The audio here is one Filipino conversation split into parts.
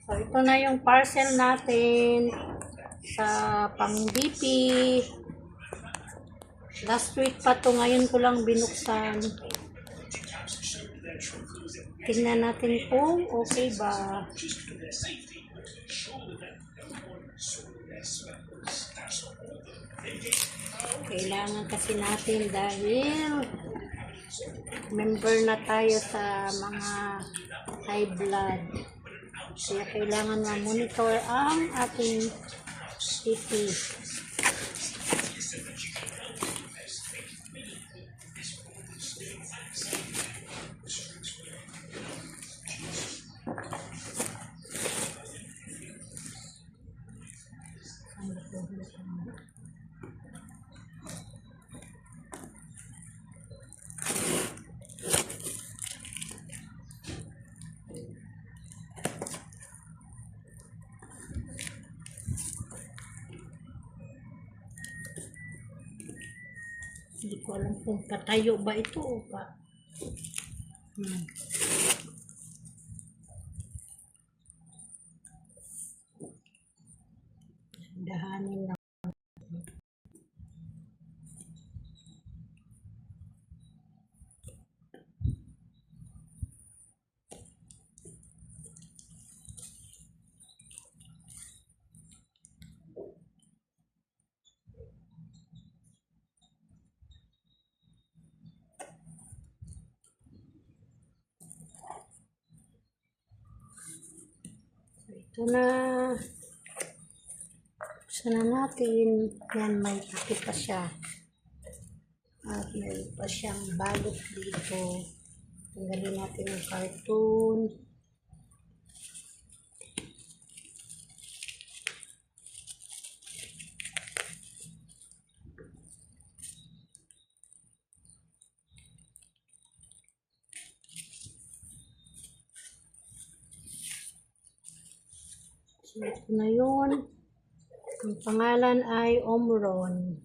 So, ito na yung parcel natin sa pang-BP. Last week pa to, ngayon ko lang binuksan. Tingnan natin kung okay ba. Kailangan kasi natin dahil member na tayo sa mga high blood. Kaya kailangan ma-monitor ang ating BP. Hindi ko alam kung patayo ba ito o pa. Dahanin na. Ito na. Sana natin. Yan, may takip pa siya. At meron pa siyang balot dito. Tanggalin natin yung cartoon. So, ito na yun. Ang pangalan ay Omron.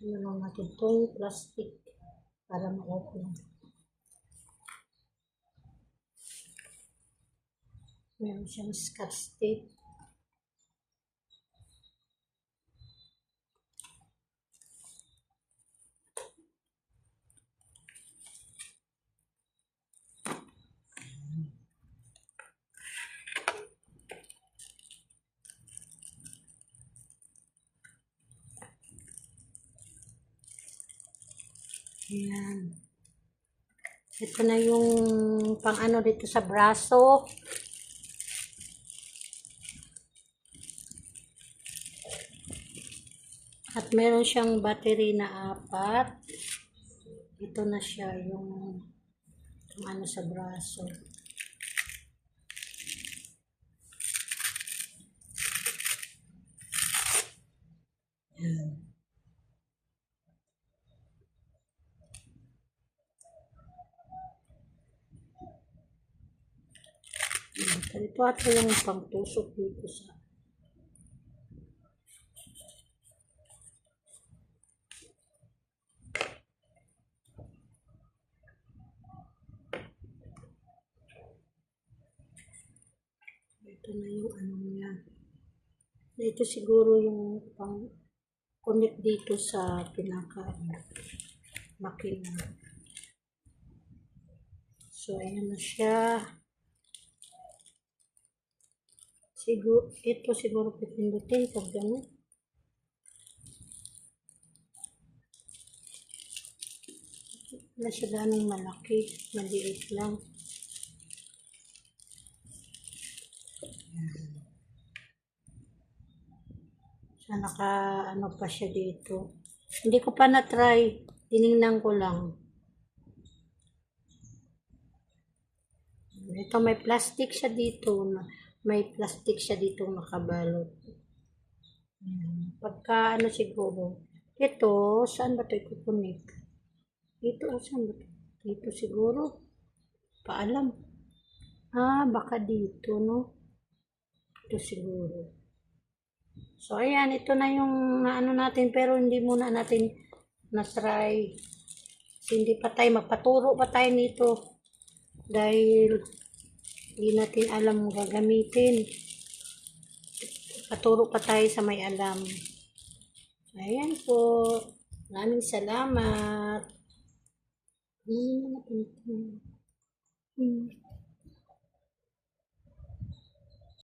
Ano lang natin itong plastic para ma-open. Meron siyang scotch tape. Ayan. Ito na yung pang ano dito sa braso. At meron siyang battery na 4. Ito na siya yung ano sa braso. Ayan. Ito ato yung pangtusok dito sa ito na yung ano niya. Ito siguro yung pang connect dito sa pinaka makina. So ayan na siya. Ito siguro pipindutin pag gano'n. Wala siya ganong malaki. Maliit lang. So naka ano pa siya dito. Hindi ko pa na-try. Tinignan ko lang. Ito may plastic siya dito. May plastic siya dito nakabalot. Pagka ano siguro. Ito, saan ba ito ikukunik? Dito, saan ba ito? Dito siguro. Paalam. Baka dito, no? Ito siguro. So, ayan. Ito na yung ano natin. Pero hindi muna natin na-try. Hindi pa tayo, magpaturo pa tayo nito. Dahil hindi natin alam gagamitin. Paturo pa tayo sa may alam. Ayan po. Maraming salamat.